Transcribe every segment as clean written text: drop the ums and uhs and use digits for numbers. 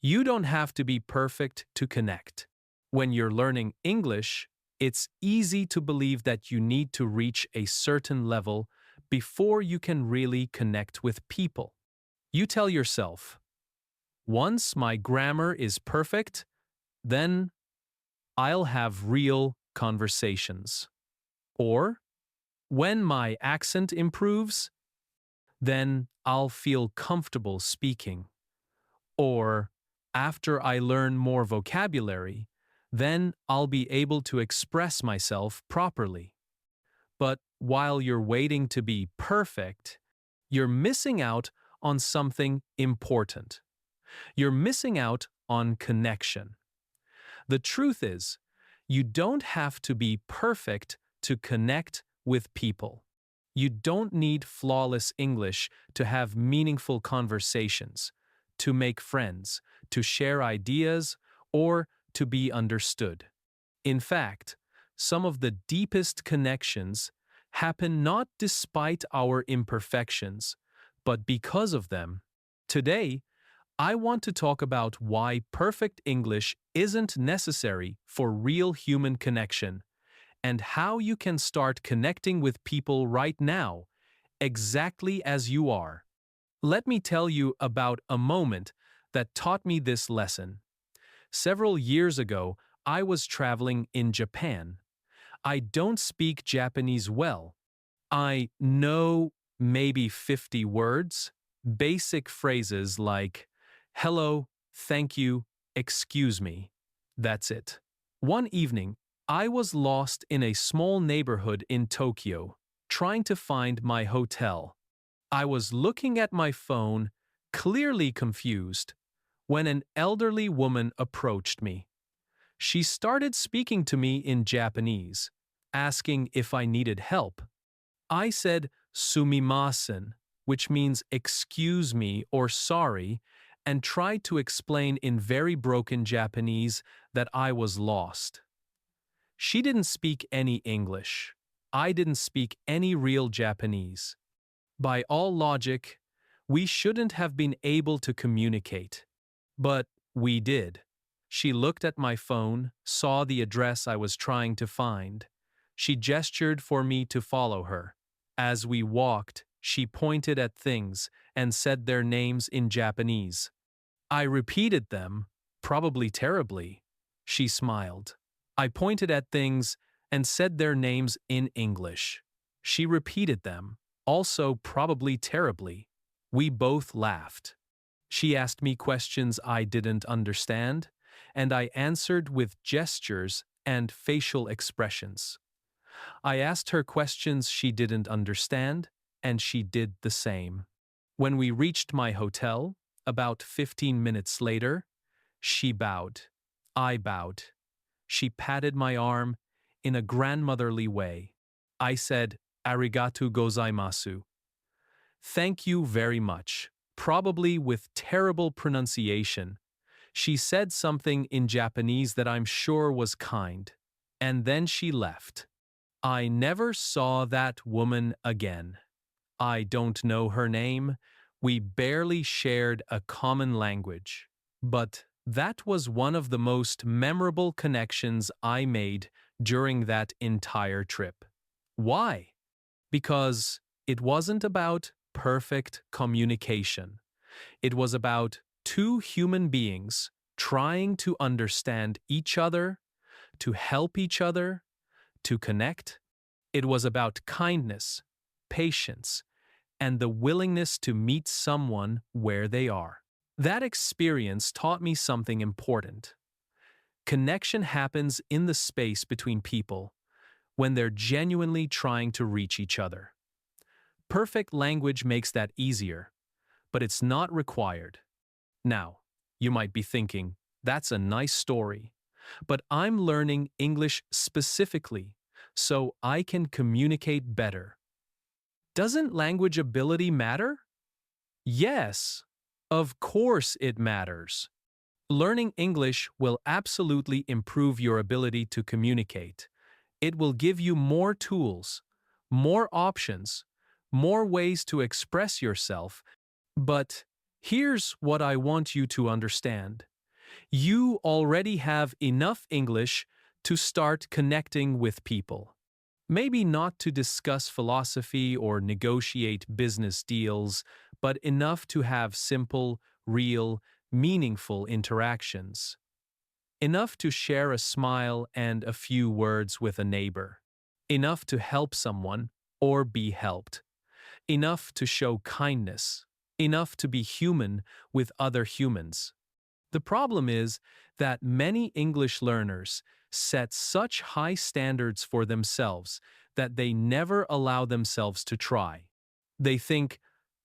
You don't have to be perfect to connect. When you're learning English, it's easy to believe that you need to reach a certain level before you can really connect with people. You tell yourself, once my grammar is perfect, then I'll have real conversations. Or, when my accent improves, then I'll feel comfortable speaking. Or, after I learn more vocabulary, then I'll be able to express myself properly. But while you're waiting to be perfect, you're missing out on something important. You're missing out on connection. The truth is, you don't have to be perfect to connect with people. You don't need flawless English to have meaningful conversations, to make friends, to share ideas, or to be understood. In fact, some of the deepest connections happen not despite our imperfections, but because of them. Today, I want to talk about why perfect English isn't necessary for real human connection, and how you can start connecting with people right now, exactly as you are. Let me tell you about a moment that taught me this lesson. Several years ago, I was traveling in Japan. I don't speak Japanese well. I know maybe 50 words, basic phrases like hello, thank you, excuse me. That's it. One evening, I was lost in a small neighborhood in Tokyo, trying to find my hotel. I was looking at my phone, clearly confused, when an elderly woman approached me. She started speaking to me in Japanese, asking if I needed help. I said sumimasen, which means excuse me or sorry, and tried to explain in very broken Japanese that I was lost. She didn't speak any English. I didn't speak any real Japanese. By all logic, we shouldn't have been able to communicate. But we did. She looked at my phone, saw the address I was trying to find. She gestured for me to follow her. As we walked, she pointed at things and said their names in Japanese. I repeated them, probably terribly. She smiled. I pointed at things and said their names in English. She repeated them, also probably terribly. We both laughed. She asked me questions I didn't understand, and I answered with gestures and facial expressions. I asked her questions she didn't understand, and she did the same. When we reached my hotel, about 15 minutes later, she bowed. I bowed. She patted my arm in a grandmotherly way. I said, "Arigatou gozaimasu." Thank you very much, probably with terrible pronunciation. She said something in Japanese that I'm sure was kind, and then she left. I never saw that woman again. I don't know her name. We barely shared a common language. But that was one of the most memorable connections I made during that entire trip. Why? Because it wasn't about perfect communication. It was about two human beings trying to understand each other, to help each other, to connect. It was about kindness, patience, and the willingness to meet someone where they are. That experience taught me something important. Connection happens in the space between people when they're genuinely trying to reach each other. Perfect language makes that easier, but it's not required. Now, you might be thinking, that's a nice story, but I'm learning English specifically so I can communicate better. Doesn't language ability matter? Yes, of course it matters. Learning English will absolutely improve your ability to communicate. It will give you more tools, more options, more ways to express yourself, but Here's what I want you to understand. You already have enough English to start connecting with people. Maybe not to discuss philosophy or negotiate business deals, but enough to have simple, real, meaningful interactions. Enough to share a smile and a few words with a neighbor. Enough to help someone or be helped. Enough to show kindness. Enough to be human with other humans. The problem is that many English learners set such high standards for themselves that they never allow themselves to try. They think,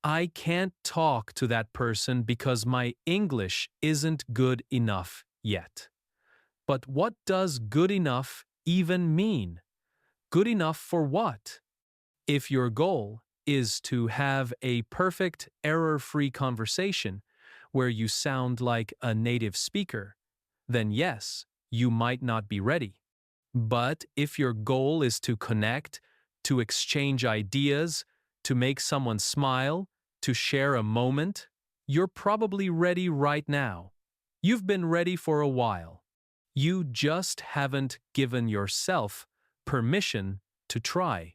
I can't talk to that person because my English isn't good enough yet. But what does good enough even mean? Good enough for what? If your goal is to have a perfect, error-free conversation where you sound like a native speaker, then yes, you might not be ready. But if your goal is to connect, to exchange ideas, to make someone smile, to share a moment, you're probably ready right now. You've been ready for a while. You just haven't given yourself permission to try.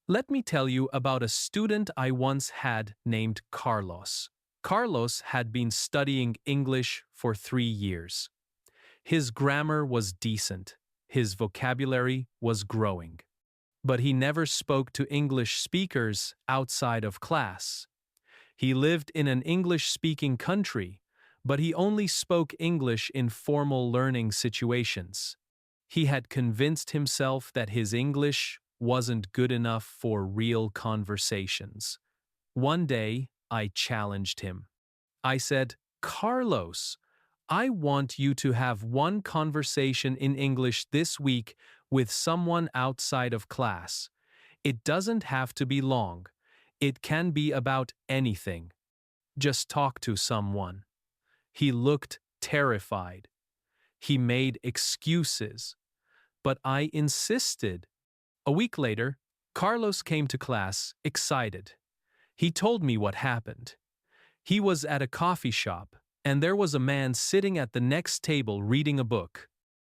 Let me tell you about a student I once had named Carlos. Carlos had been studying English for 3 years. His grammar was decent. His vocabulary was growing. But he never spoke to English speakers outside of class. He lived in an English-speaking country, but he only spoke English in formal learning situations. He had convinced himself that his English wasn't good enough for real conversations. One day, I challenged him. I said, Carlos, I want you to have one conversation in English this week with someone outside of class. It doesn't have to be long. It can be about anything. Just talk to someone. He looked terrified. He made excuses. But I insisted. A week later, Carlos came to class, excited. He told me what happened. He was at a coffee shop, and there was a man sitting at the next table reading a book.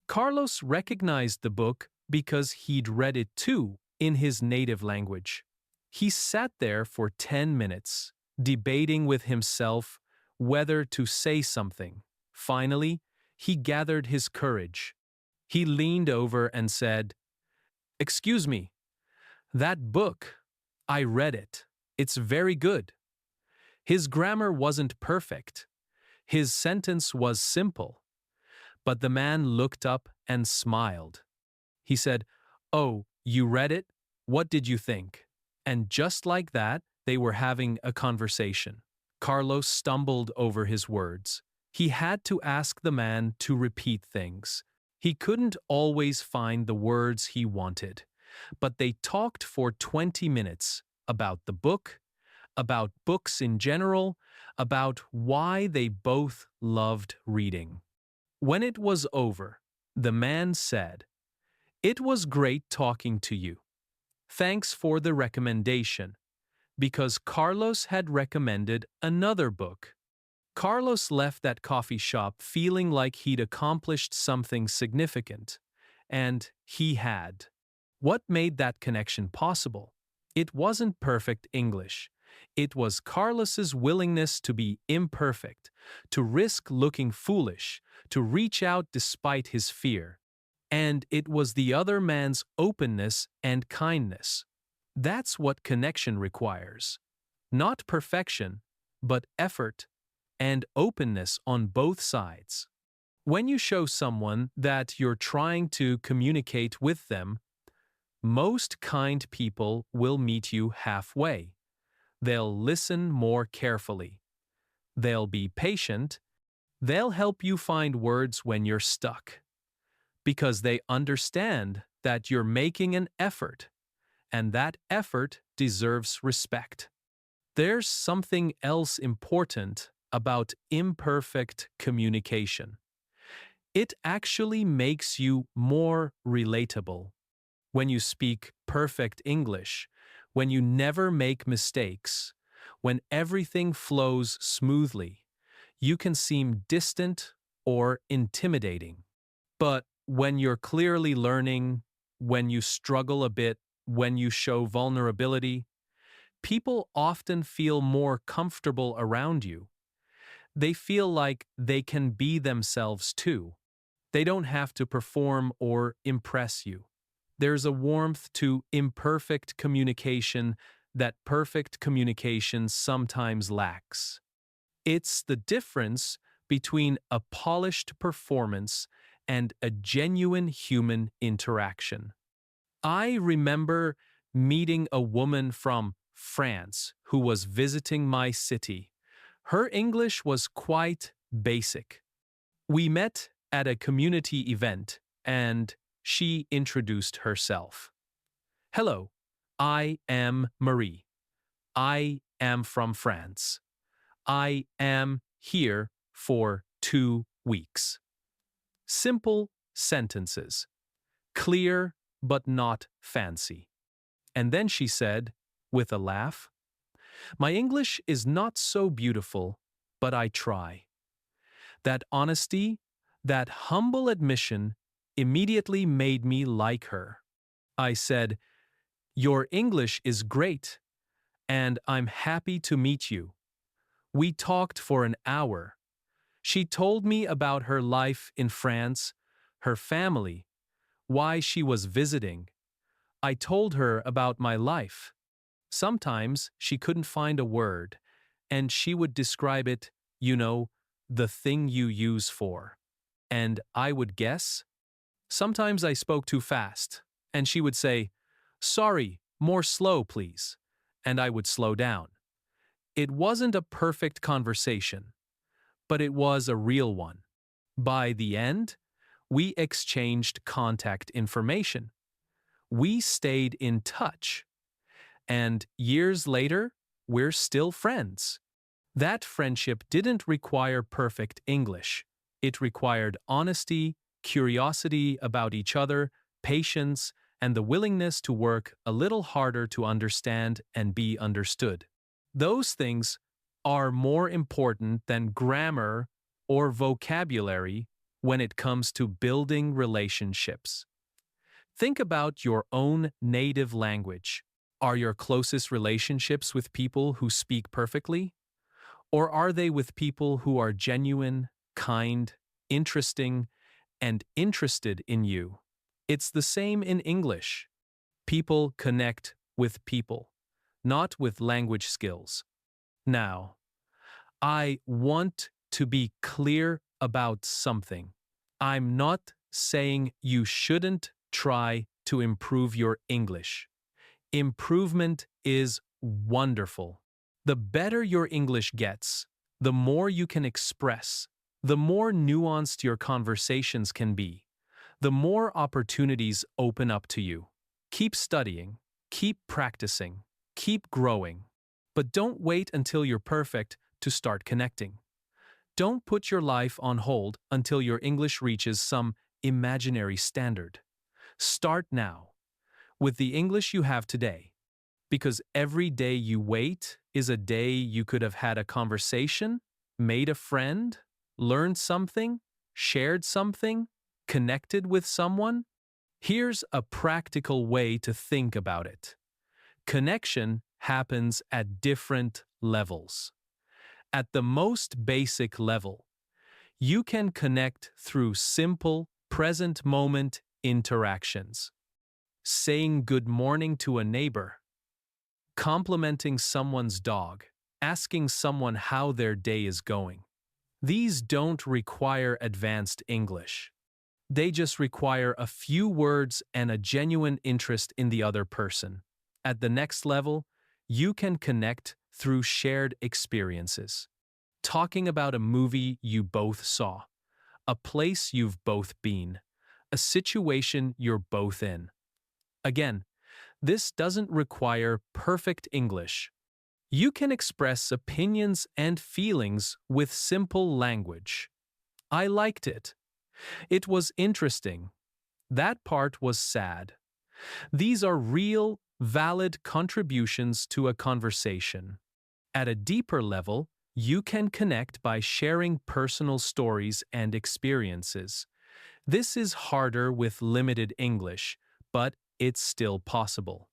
Carlos recognized the book because he'd read it too in his native language. He sat there for 10 minutes, debating with himself whether to say something. Finally, he gathered his courage. He leaned over and said, Excuse me, that book, I read it. It's very good. His grammar wasn't perfect. His sentence was simple. But the man looked up and smiled. He said, Oh, you read it? What did you think? And just like that, they were having a conversation. Carlos stumbled over his words. He had to ask the man to repeat things. He couldn't always find the words he wanted. But they talked for 20 minutes about the book, about books in general, about why they both loved reading. When it was over, the man said, It was great talking to you. Thanks for the recommendation, because Carlos had recommended another book. Carlos left that coffee shop feeling like he'd accomplished something significant, and he had. What made that connection possible? It wasn't perfect English. It was Carlos's willingness to be imperfect, to risk looking foolish, to reach out despite his fear. And it was the other man's openness and kindness. That's what connection requires. Not perfection, but effort and openness on both sides. When you show someone that you're trying to communicate with them, most kind people will meet you halfway. They'll listen more carefully. They'll be patient. They'll help you find words when you're stuck. Because they understand that you're making an effort, and that effort deserves respect. There's something else important about imperfect communication. It actually makes you more relatable. When you speak perfect English, when you never make mistakes, When everything flows smoothly, you can seem distant or intimidating. But when you're clearly learning, when you struggle a bit, when you show vulnerability, people often feel more comfortable around you. They feel like they can be themselves too. They don't have to perform or impress you. There's a warmth to imperfect communication that perfect communication sometimes lacks. It's the difference between a polished performance and a genuine human interaction. I remember meeting a woman from France who was visiting my city. Her English was quite basic. We met at a community event and she introduced herself. Hello, I am Marie. I am from France. I am here for 2 weeks. Simple sentences. Clear but not fancy. And then she said, with a laugh, "My English is not so beautiful, but I try." That honesty, that humble admission immediately made me like her. I said, "Your English is great, and I'm happy to meet you." We talked for an hour. She told me about her life in France, her family, why she was visiting. I told her about my life. Sometimes she couldn't find a word, and she would describe it, the thing you use for. And I would guess. Sometimes I spoke too fast, and she would say, "Sorry, more slow, please." And I would slow down. It wasn't a perfect conversation, but it was a real one. By the end, we exchanged contact information. We stayed in touch. And years later, we're still friends. That friendship didn't require perfect English. It required honesty, curiosity about each other, patience, and the willingness to work a little harder to understand and be understood. Those things are more important than grammar or vocabulary when it comes to building relationships. Think about your own native language. Are your closest relationships with people who speak perfectly? Or are they with people who are genuine, kind, interesting, and interested in you? It's the same in English. People connect with people, not with language skills. Now, I want to be clear about something. I'm not saying you shouldn't try to improve your English. Improvement is wonderful. The better your English gets, the more you can express, the more nuanced your conversations can be, the more opportunities open up to you. Keep studying, keep practicing, keep growing. But don't wait until you're perfect to start connecting. Don't put your life on hold until your English reaches some imaginary standard. Start now, with the English you have today. Because every day you wait is a day you could have had a conversation, made a friend, learned something, shared something, connected with someone. Here's a practical way to think about it. Connection happens at different levels. At the most basic level, you can connect through simple, present moment interactions. Saying good morning to a neighbor, complimenting someone's dog, asking someone how their day is going. These don't require advanced English. They just require a few words and a genuine interest in the other person. At the next level, you can connect through shared experiences. Talking about a movie you both saw, a place you've both been, a situation you're both in. Again, this doesn't require perfect English. You can express opinions and feelings with simple language. I liked it. It was interesting. That part was sad. These are real, valid contributions to a conversation. At a deeper level, you can connect by sharing personal stories and experiences. This is harder with limited English, but it's still possible.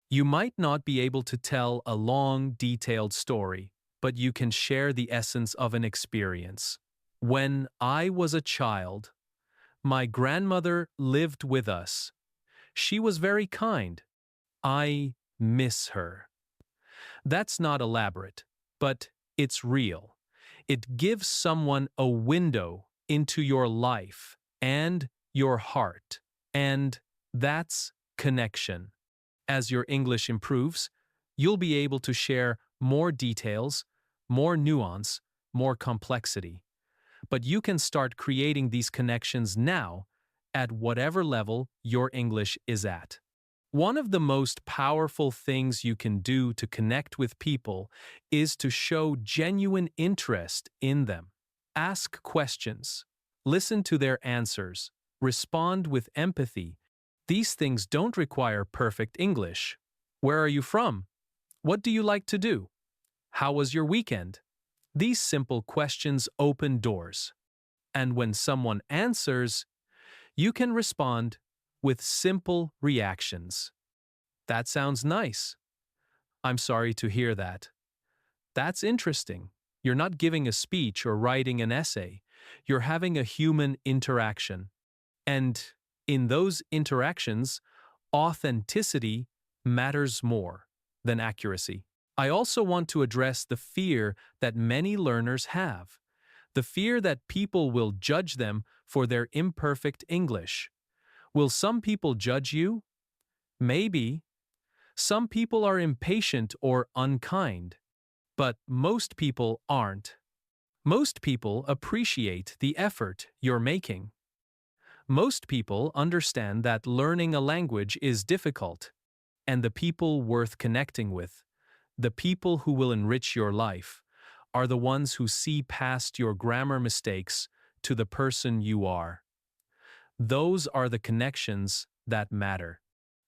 You might not be able to tell a long, detailed story, but you can share the essence of an experience. When I was a child, my grandmother lived with us. She was very kind. I miss her. That's not elaborate, but it's real. It gives someone a window into your life and your heart, and that's connection. As your English improves, you'll be able to share more details, more nuance, more complexity. But you can start creating these connections now at whatever level your English is at. One of the most powerful things you can do to connect with people is to show genuine interest in them. Ask questions, listen to their answers, respond with empathy. These things don't require perfect English. Where are you from? What do you like to do? How was your weekend? These simple questions open doors. And when someone answers, you can respond with simple reactions. That sounds nice. I'm sorry to hear that. That's interesting. You're not giving a speech or writing an essay. You're having a human interaction. And in those interactions, authenticity matters more than accuracy. I also want to address the fear that many learners have. The fear that people will judge them for their imperfect English. Will some people judge you? Maybe. Some people are impatient or unkind. But most people aren't. Most people appreciate the effort you're making. Most people understand that learning a language is difficult, and the people worth connecting with, the people who will enrich your life, are the ones who see past your grammar mistakes to the person you are. Those are the connections that matter,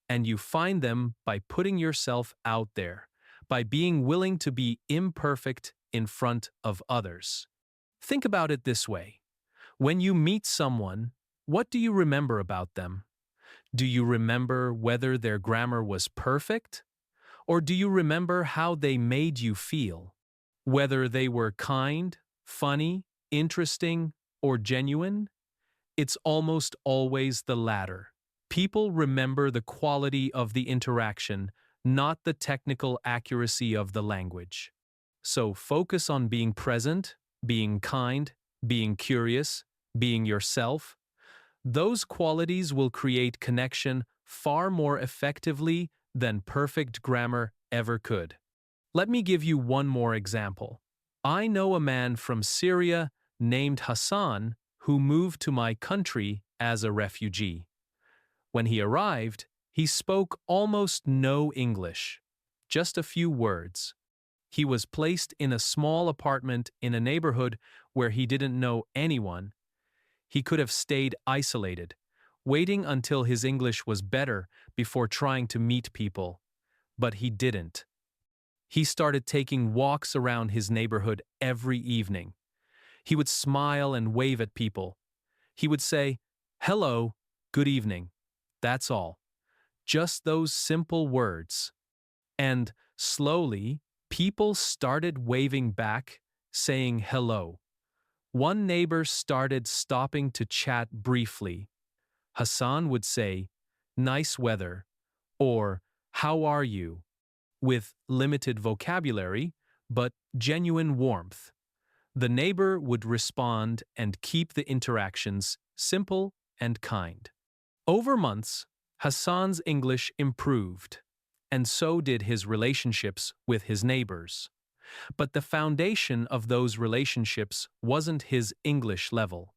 and you find them by putting yourself out there, by being willing to be imperfect in front of others. Think about it this way. When you meet someone, what do you remember about them? Do you remember whether their grammar was perfect? Or do you remember how they made you feel? Whether they were kind, funny, interesting, or genuine? It's almost always the latter. People remember the quality of the interaction, not the technical accuracy of the language. So focus on being present, being kind, being curious, being yourself. Those qualities will create connection far more effectively than perfect grammar ever could. Let me give you one more example. I know a man from Syria named Hassan who moved to my country as a refugee. When he arrived, he spoke almost no English, just a few words. He was placed in a small apartment in a neighborhood where he didn't know anyone. He could have stayed isolated, waiting until his English was better before trying to meet people. But he didn't. He started taking walks around his neighborhood every evening. He would smile and wave at people. He would say, "Hello, good evening." That's all. Just those simple words. And slowly, people started waving back, saying hello. One neighbor started stopping to chat briefly. Hassan would say, "Nice weather," or "How are you?" with limited vocabulary, but genuine warmth. The neighbor would respond and keep the interactions simple and kind. Over months, Hassan's English improved, and so did his relationships with his neighbors. But the foundation of those relationships wasn't his English level.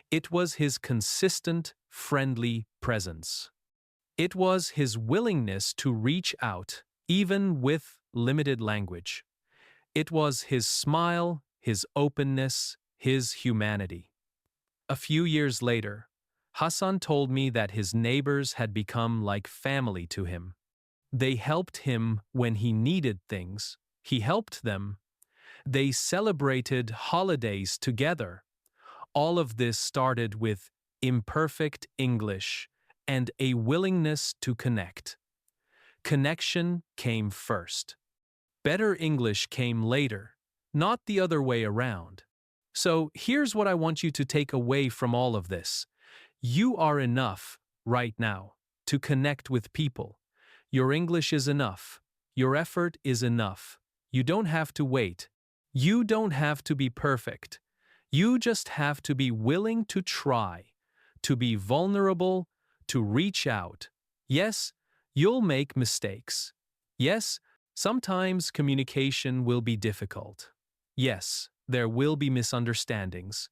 It was his consistent, friendly presence. It was his willingness to reach out, even with limited language. It was his smile, his openness, his humanity. A few years later, Hassan told me that his neighbors had become like family to him. They helped him when he needed things, He helped them. They celebrated holidays together. All of this started with imperfect English and a willingness to connect. Connection came first. Better English came later, not the other way around. So here's what I want you to take away from all of this. You are enough right now to connect with people. Your English is enough. Your effort is enough. You don't have to wait. You don't have to be perfect. You just have to be willing to try, to be vulnerable, to reach out. Yes, you'll make mistakes. Yes, sometimes communication will be difficult. Yes, there will be misunderstandings.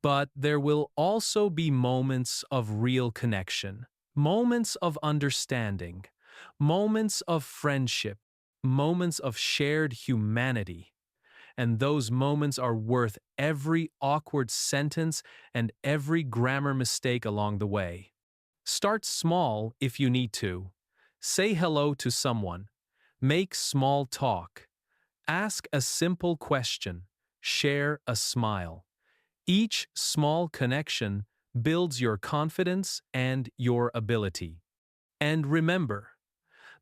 But there will also be moments of real connection, moments of understanding, moments of friendship, moments of shared humanity. And those moments are worth every awkward sentence and every grammar mistake along the way. Start small if you need to. Say hello to someone. Make small talk. Ask a simple question. Share a smile. Each small connection builds your confidence and your ability. And remember,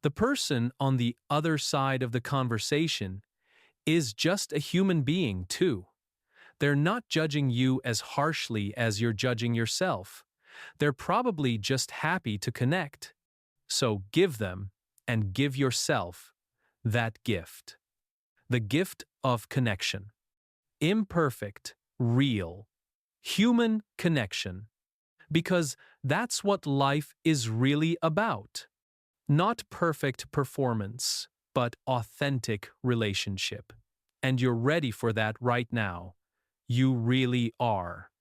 the person on the other side of the conversation is just a human being too. They're not judging you as harshly as you're judging yourself. They're probably just happy to connect. So give them and give yourself that gift. The gift of connection. Imperfect, real, human connection. Because that's what life is really about. Not perfect performance, but authentic relationship. And you're ready for that right now. You really are.